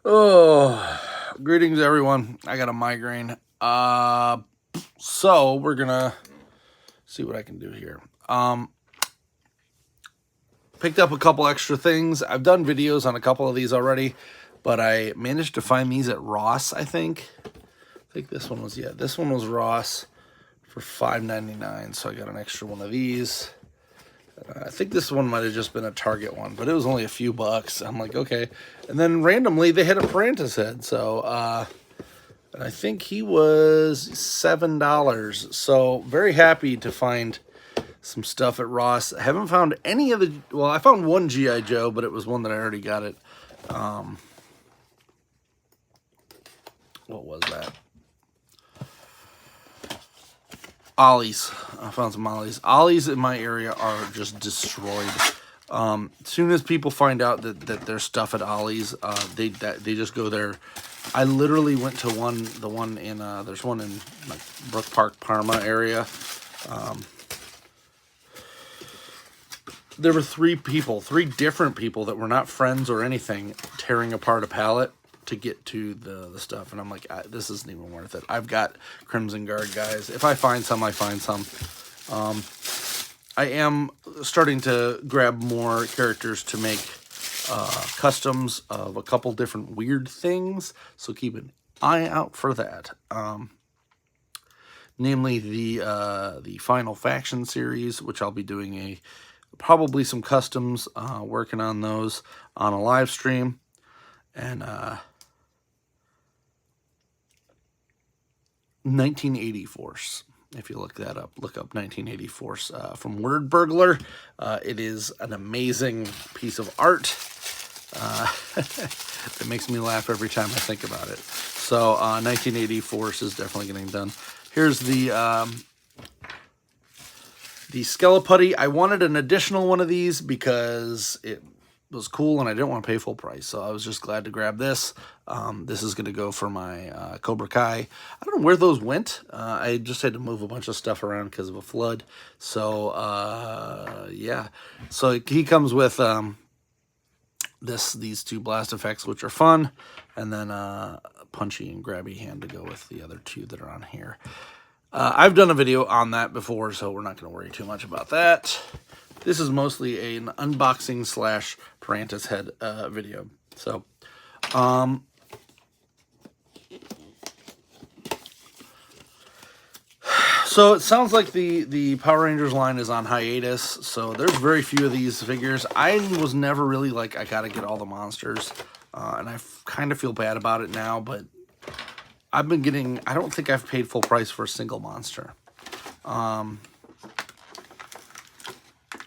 Oh, greetings everyone. I got a migraine. So we're gonna see what I can do here. Picked up a couple extra things. I've done videos on a couple of these already, but I managed to find these at Ross, I think. I think this one was, yeah, this one was Ross for $5.99, so I got an extra one of these. I think this one might have just been a Target one, but it was only a few bucks. I'm like, okay. And then randomly they had a Pirantushead, so I think he was $7. So very happy to find some stuff at Ross. I haven't found any of the, well, I found one G.I. Joe, but it was one that I already got it. What was that? Ollies. I found some Ollies. Ollies in my area are just destroyed. As soon as people find out that there's stuff at Ollies, they just go there. I literally went to the one in, there's one in like Brook Park, Parma area. There were three different people that were not friends or anything, tearing apart a pallet to get to the stuff. And I'm like, this isn't even worth it. I've got Crimson Guard guys. If I find some, I find some. I am starting to grab more characters to make customs of a couple different weird things. So keep an eye out for that. Namely the Final Faction series, which I'll be doing probably some customs, working on those on a live stream. And 1980 Force. If you look that up, look up 1980 Force from Word Burglar. It is an amazing piece of art. It makes me laugh every time I think about it. So 1980 Force is definitely getting done. Here's the Skelleputty. I wanted an additional one of these because it was cool and I didn't want to pay full price. So I was just glad to grab this. This is going to go for my Cobra Kai. I don't know where those went. I just had to move a bunch of stuff around because of a flood. So, yeah. So he comes with these two blast effects, which are fun. And then punchy and grabby hand to go with the other two that are on here. I've done a video on that before, so we're not going to worry too much about that. This is mostly an unboxing / Pirantushead video. So, so it sounds like the Power Rangers line is on hiatus. So there's very few of these figures. I was never really like, I got to get all the monsters. And I kind of feel bad about it now, but I've been getting, I don't think I've paid full price for a single monster.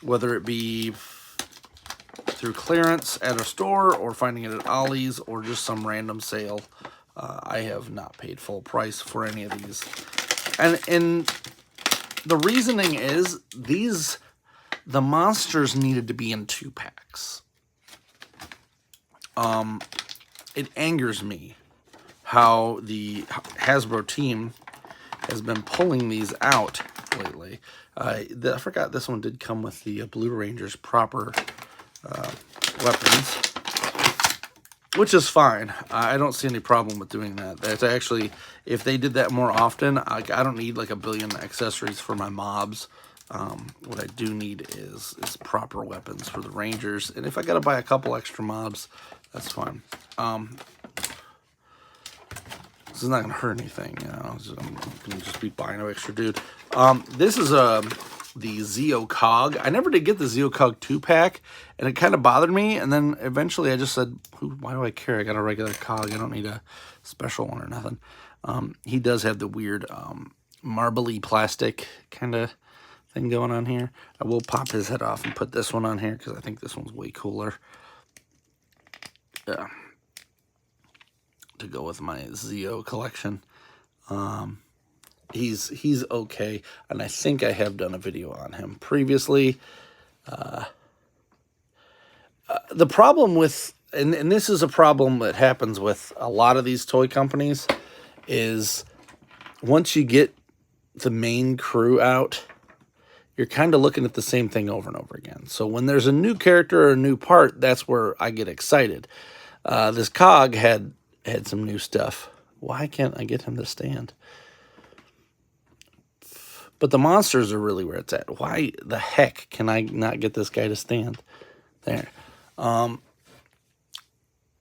Whether it be through clearance at a store or finding it at Ollie's or just some random sale, I have not paid full price for any of these. And the reasoning is the monsters needed to be in 2-packs. It angers me how the Hasbro team has been pulling these out lately. I forgot this one did come with the Blue Rangers proper weapons, which is fine. I don't see any problem with doing that. That's actually, if they did that more often, I don't need like a billion accessories for my mobs. What I do need is proper weapons for the Rangers. And if I got to buy a couple extra mobs, that's fine. This is not going to hurt anything, you know. I'm going to just be buying an extra dude. This is the Zeo Cog. I never did get the Zeo Cog 2-pack, and it kind of bothered me. And then eventually I just said, why do I care? I got a regular Cog. I don't need a special one or nothing. He does have the weird marbly plastic kind of thing going on here. I will pop his head off and put this one on here because I think this one's way cooler. Yeah. To go with my Zeo collection. He's okay, and I think I have done a video on him previously. The problem with, and this is a problem that happens with a lot of these toy companies, is once you get the main crew out, you're kind of looking at the same thing over and over again. So when there's a new character or a new part, that's where I get excited. This cog had some new stuff. Why can't I get him to stand? But the monsters are really where it's at. Why the heck can I not get this guy to stand? There. The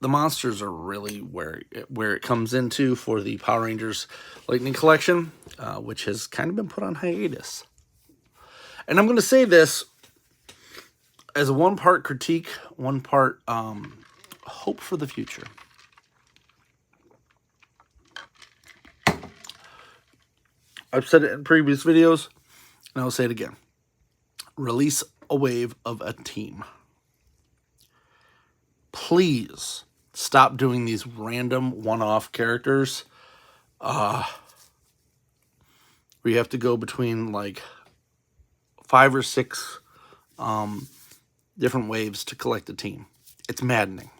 monsters are really where it comes into for the Power Rangers Lightning Collection, which has kind of been put on hiatus. And I'm going to say this as a one-part critique, one-part hope for the future. I've said it in previous videos, and I'll say it again. Release a wave of a team. Please stop doing these random one-off characters. Where you have to go between like 5 or 6 different waves to collect a team. It's maddening.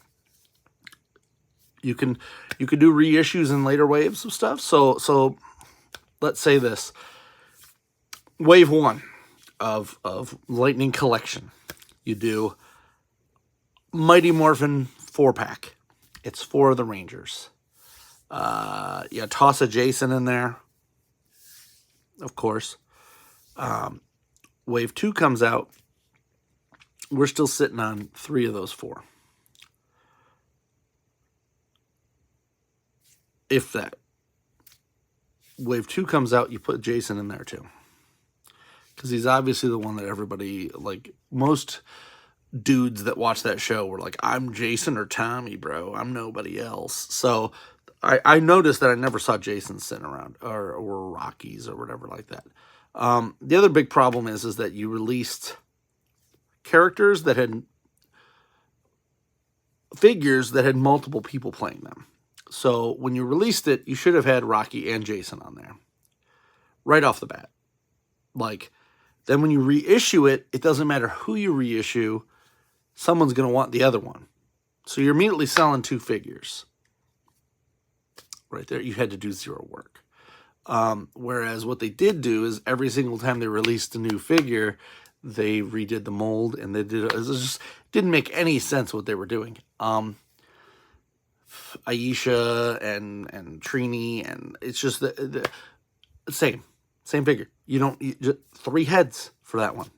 You can do reissues in later waves of stuff. So let's say this. Wave 1 of Lightning Collection. You do Mighty Morphin 4-pack. It's 4 of the Rangers. Yeah, toss a Jason in there. Of course. Wave 2 comes out. We're still sitting on 3 of those 4. If that. Wave 2 comes out, you put Jason in there too. Because he's obviously the one that everybody, like, most dudes that watch that show were like, I'm Jason or Tommy, bro. I'm nobody else. So I noticed that I never saw Jason sitting around, or Rockies or whatever like that. The other big problem is that you released characters that had figures that had multiple people playing them. So when you released it, you should have had Rocky and Jason on there right off the bat. Like, then when you reissue it, it doesn't matter who you reissue, someone's going to want the other one. So you're immediately selling 2 figures. Right there, you had to do 0 work. Whereas what they did do is every single time they released a new figure, they redid the mold, and it just didn't make any sense what they were doing. Aisha and Trini, and it's just the same figure. You just 3 heads for that one.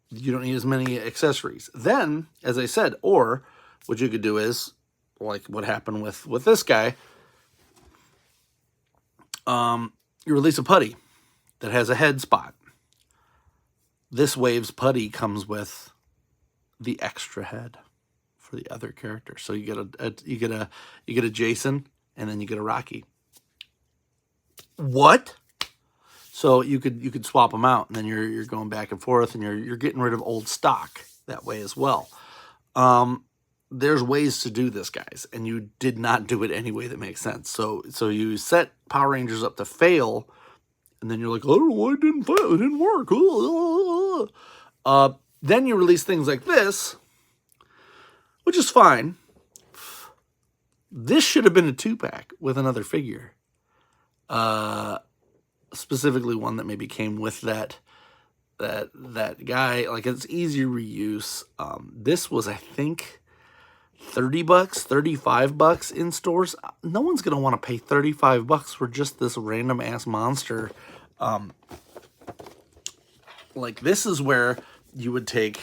You don't need as many accessories. Then, as I said, or what you could do is, like what happened with this guy, you release a putty that has a head spot. This wave's putty comes with the extra head for the other character. So you get a Jason, and then you get a Rocky. What? So you could swap them out, and then you're going back and forth, and you're getting rid of old stock that way as well. There's ways to do this, guys, and you did not do it any way that makes sense. So you set Power Rangers up to fail, and then you're like, oh, it didn't fail, it didn't work. Then you release things like this, which is fine. This should have been a 2-pack with another figure. Specifically one that maybe came with that guy. Like, it's easy reuse. This was, I think, $30, $35 in stores. No one's gonna want to pay $35 for just this random ass monster. Like, this is where you would take.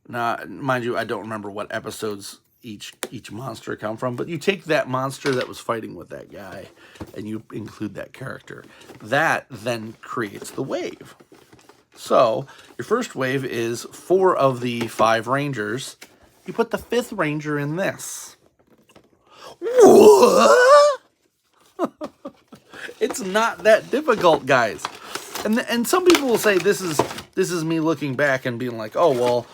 Now, mind you, I don't remember what episodes each monster come from, but you take that monster that was fighting with that guy, and you include that character. That then creates the wave. So your first wave is 4 of the 5 Rangers. You put the 5th Ranger in this. What? It's not that difficult, guys. And some people will say this is me looking back and being like, oh well,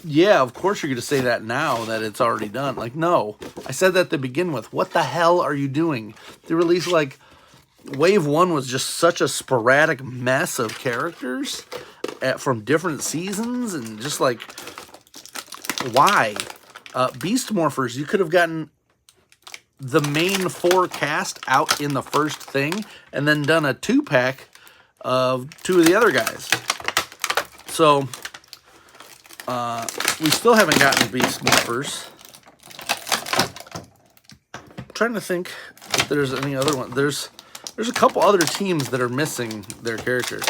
yeah, of course you're going to say that now that it's already done. Like, no, I said that to begin with. What the hell are you doing? They released, like, Wave 1 was just such a sporadic mess of characters from different seasons, and just like, why? Beast Morphers, you could have gotten the main 4 cast out in the first thing, and then done a 2-pack of 2 of the other guys. So we still haven't gotten Beast Morphers. trying to think if there's any other one. There's a couple other teams that are missing their characters.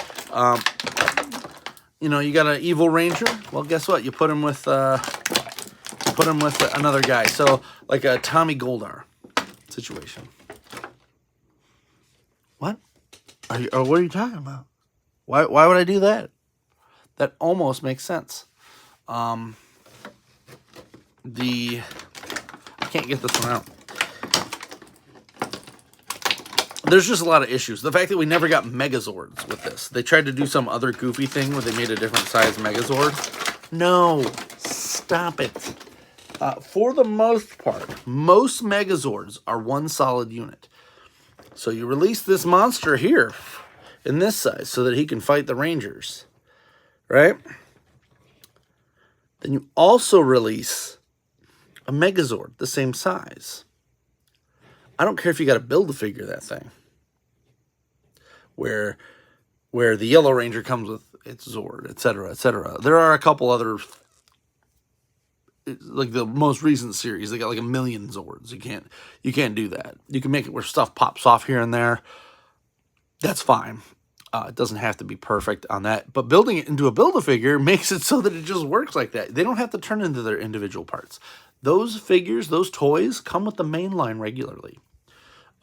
You know, you got an evil ranger. Well, guess what? You put him with another guy. So like a Tommy Goldar situation. What? What are you talking about? Why would I do that? That almost makes sense. I can't get this one out. There's just a lot of issues. The fact that we never got Megazords with this. They tried to do some other goofy thing where they made a different size Megazord. No, stop it. For the most part, most Megazords are one solid unit. So you release this monster here in this size so that he can fight the Rangers, right? Then you also release a Megazord the same size. I don't care if you got to build a figure that thing. Where the Yellow Ranger comes with its Zord, etc., etc. There are a couple other, like the most recent series, they got like 1 million Zords. You can't do that. You can make it where stuff pops off here and there. That's fine. It doesn't have to be perfect on that. But building it into a Build-A-Figure makes it so that it just works like that. They don't have to turn into their individual parts. Those figures, those toys, come with the main line regularly.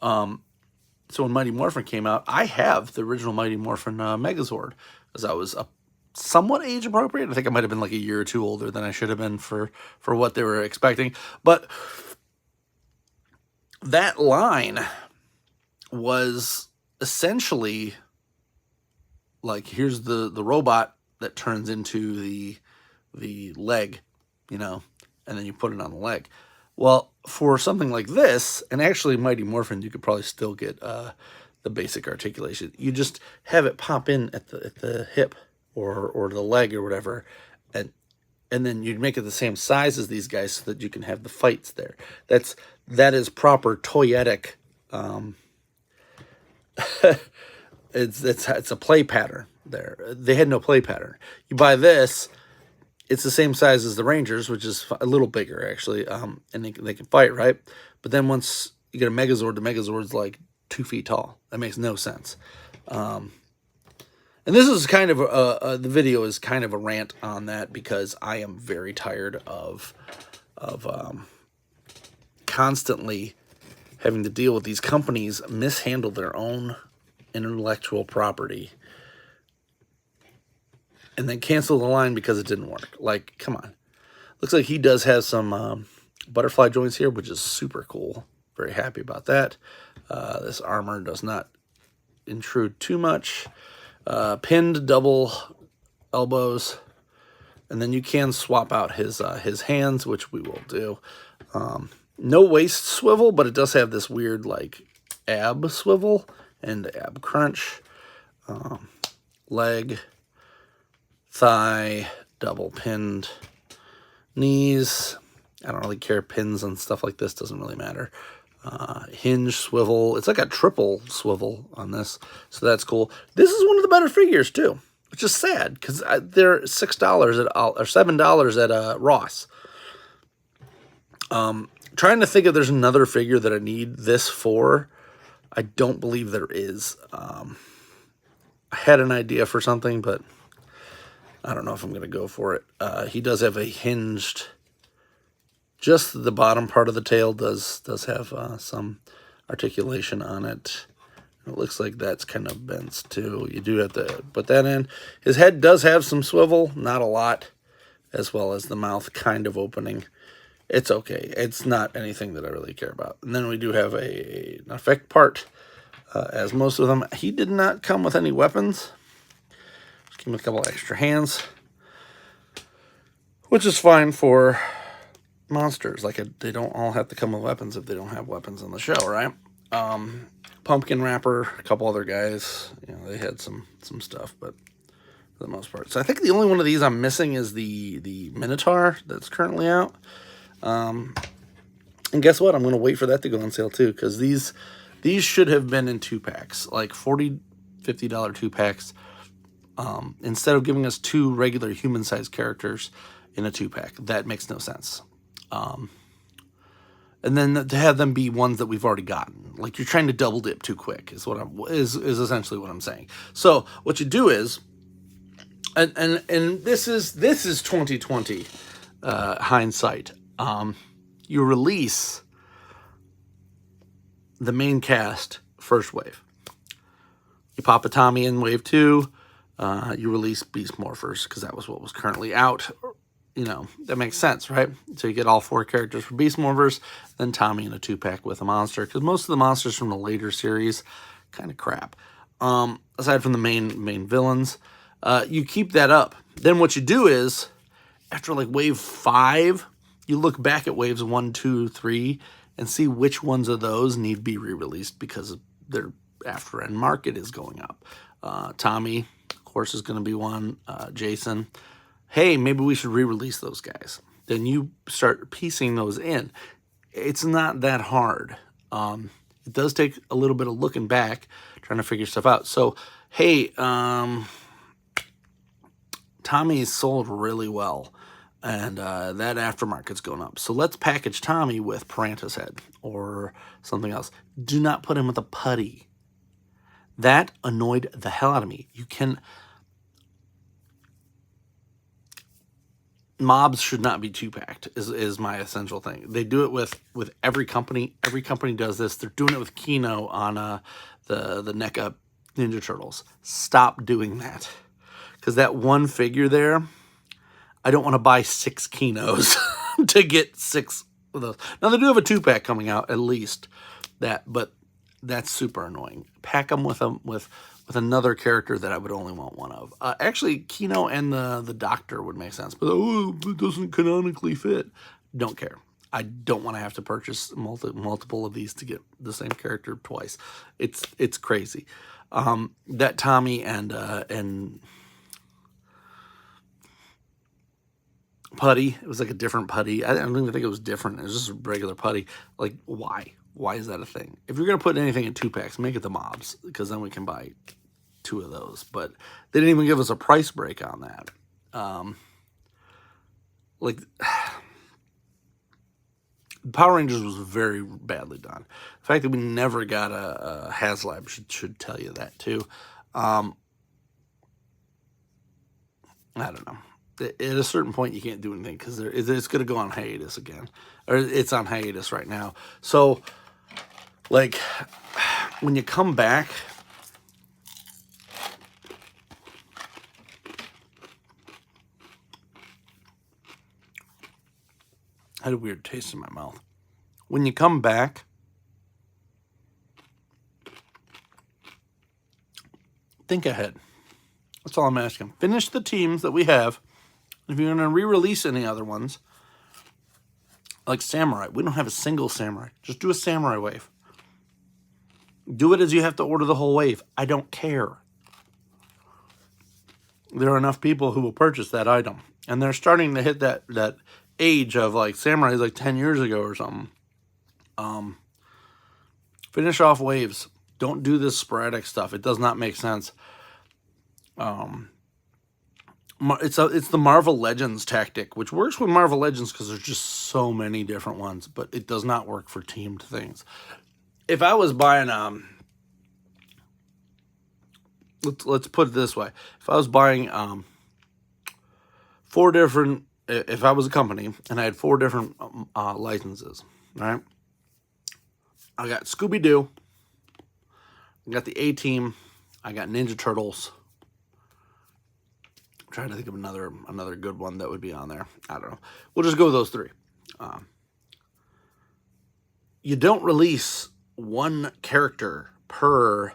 So when Mighty Morphin came out, I have the original Mighty Morphin Megazord, because I was somewhat age appropriate. I think I might have been like a year or two older than I should have been for what they were expecting. But that line was essentially like, here's the robot that turns into the leg, you know, and then you put it on the leg. Well, for something like this, and actually Mighty Morphin, you could probably still get the basic articulation. You just have it pop in at the hip or the leg or whatever, and then you'd make it the same size as these guys so that you can have the fights there. That is proper toyetic. It's a play pattern there. They had no play pattern. You buy this. It's the same size as the Rangers, which is a little bigger, actually, and they can fight, right? But then once you get a Megazord, the Megazord's like 2 feet tall. That makes no sense. And this is kind of, the video is kind of a rant on that, because I am very tired of constantly having to deal with these companies mishandle their own intellectual property and then cancel the line because it didn't work. Like, come on. Looks like he does have some butterfly joints here, which is super cool. Very happy about that. This armor does not intrude too much. Pinned double elbows. And then you can swap out his hands, which we will do. No waist swivel, but it does have this weird, like, ab swivel and ab crunch. Leg, thigh, double pinned knees. I don't really care. Pins and stuff like this doesn't really matter. Hinge swivel. It's like a triple swivel on this, so that's cool. This is one of the better figures too, which is sad because they're $6 or $7 at Ross. Trying to think if there's another figure that I need this for. I don't believe there is. I had an idea for something, but I don't know if I'm going to go for it. He does have a hinged, just the bottom part of the tail does have some articulation on it. It looks like that's kind of bent too. You do have to put that in. His head does have some swivel, not a lot, as well as the mouth kind of opening. It's okay. It's not anything that I really care about. And then we do have an effect part, as most of them. He did not come with any weapons. Just came with a couple extra hands, which is fine for monsters. Like, they don't all have to come with weapons if they don't have weapons in the show, right? Pumpkin Wrapper, a couple other guys, you know, they had some stuff, but for the most part. So I think the only one of these I'm missing is the Minotaur that's currently out. And guess what? I'm going to wait for that to go on sale too, because these should have been in 2-packs, like $40, $50 2-packs. Instead of giving us 2 regular human-sized characters in a 2-pack. That makes no sense. and then to have them be ones that we've already gotten. Like you're trying to double dip too quick is what is essentially what I'm saying. So what you do is, and this is 2020 hindsight. You release the main cast first wave. You pop a Tommy in wave 2. You release Beast Morphers because that was what was currently out. You know, that makes sense, right? So you get all 4 characters for Beast Morphers, then Tommy in a 2-pack with a monster, because most of the monsters from the later series, kind of crap. Aside from the main villains, you keep that up. Then what you do is, after like wave 5, you look back at waves 1, 2, 3, and see which ones of those need to be re-released because their after-end market is going up. Tommy, of course, is going to be one. Jason. Hey, maybe we should re-release those guys. Then you start piecing those in. It's not that hard. It does take a little bit of looking back, trying to figure stuff out. So, hey, Tommy sold really well, and that aftermarket's going up. So let's package Tommy with Pirantushead or something else. Do not put him with a putty. That annoyed the hell out of me. You can... Mobs should not be 2-packed is my essential thing. They do it with every company. Every company does this. They're doing it with Kino on the NECA Ninja Turtles. Stop doing that. Because that one figure there, I don't want to buy 6 Kinos to get 6 of those. Now, they do have a 2-pack coming out, at least. But that's super annoying. Pack them with another character that I would only want one of. Actually, Kino and the Doctor would make sense. But, it doesn't canonically fit. Don't care. I don't want to have to purchase multiple of these to get the same character twice. It's crazy. That Tommy and Putty, it was like a different Putty. I don't even think it was different. It was just a regular Putty. Like, why? Why is that a thing? If you're going to put anything in 2-packs, make it the mobs, because then we can buy 2 of those. But they didn't even give us a price break on that. Power Rangers was very badly done. The fact that we never got a HasLab should tell you that, too. I don't know. At a certain point, you can't do anything because it's going to go on hiatus again. Or it's on hiatus right now. So... like, when you come back, I had a weird taste in my mouth. When you come back, think ahead. That's all I'm asking. Finish the teams that we have. If you're going to re-release any other ones, like Samurai, we don't have a single Samurai. Just do a Samurai wave. Do it as you have to order the whole wave. I don't care. There are enough people who will purchase that item. And they're starting to hit that age of like Samurai is like 10 years ago or something. Finish off waves. Don't do this sporadic stuff. It does not make sense. It's the Marvel Legends tactic, which works with Marvel Legends because there's just so many different ones, but it does not work for teamed things. If I was buying, let's put it this way. If I was buying 4 different, if I was a company and I had 4 different licenses, right? I got Scooby-Doo, I got the A-Team, I got Ninja Turtles. I'm trying to think of another good one that would be on there. I don't know. We'll just go with those 3. You don't release 1 character per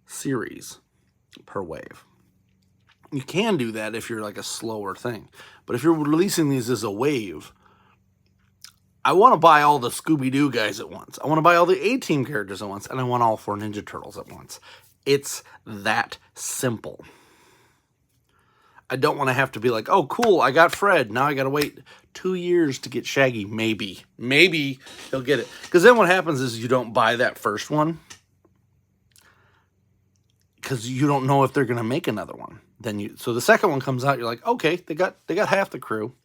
series, per wave. You can do that if you're like a slower thing. But if you're releasing these as a wave, I want to buy all the Scooby-Doo guys at once. I want to buy all the A-Team characters at once. And I want all 4 Ninja Turtles at once. It's that simple. I don't want to have to be like, oh, cool, I got Fred. Now I got to wait 2 years to get Shaggy. Maybe he'll get it. Because then what happens is you don't buy that first one. Because you don't know if they're going to make another one. So the second one comes out, you're like, okay, they got half the crew.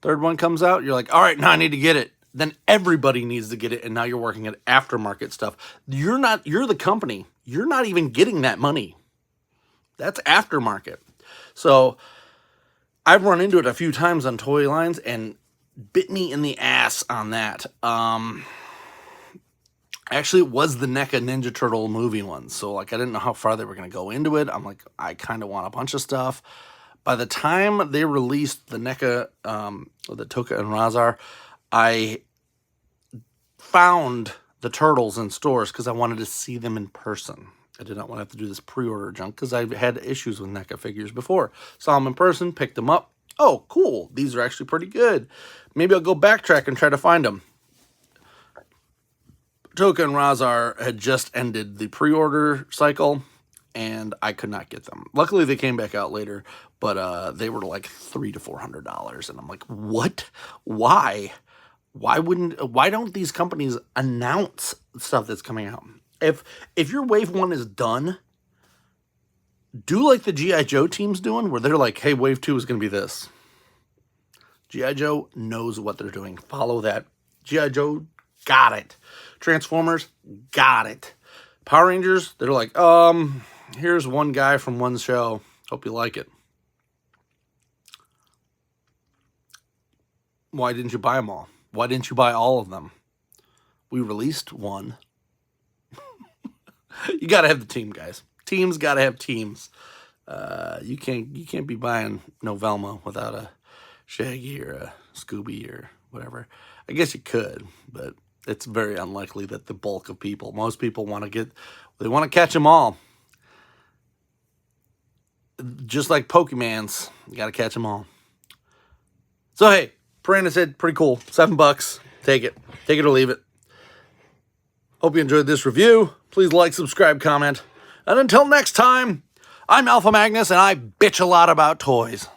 Third one comes out, you're like, all right, now I need to get it. then everybody needs to get it, and now you're working at aftermarket stuff. You're the company. You're not even getting that money. That's aftermarket. So I've run into it a few times on toy lines and bit me in the ass on that. Actually, it was the NECA Ninja Turtle movie one. So, like, I didn't know how far they were going to go into it. I'm like, I kind of want a bunch of stuff. By the time they released the NECA, the Toka and Razar, I found the turtles in stores because I wanted to see them in person. I did not want to have to do this pre-order junk because I've had issues with NECA figures before. Saw them in person, picked them up. Oh, cool. These are actually pretty good. Maybe I'll go backtrack and try to find them. Toka and Razar had just ended the pre-order cycle, and I could not get them. Luckily, they came back out later, but they were like $300 to $400, and I'm like, what? Why? Why don't these companies announce stuff that's coming out? If your wave 1 is done, do like the G.I. Joe team's doing, where they're like, hey, wave 2 is going to be this. G.I. Joe knows what they're doing. Follow that. G.I. Joe got it. Transformers got it. Power Rangers, they're like, here's one guy from one show. Hope you like it. Why didn't you buy them all? Why didn't you buy all of them? We released one. You got to have the team, guys. Teams got to have teams. You can't be buying no Velma without a Shaggy or a Scooby or whatever. I guess you could, but it's very unlikely that the bulk of people, most people want to catch them all. Just like Pokemans, you got to catch them all. So, hey, Pirantushead, pretty cool. $7. Take it. Take it or leave it. Hope you enjoyed this review. Please like, subscribe, comment. And until next time, I'm Alpha Magnus, and I bitch a lot about toys.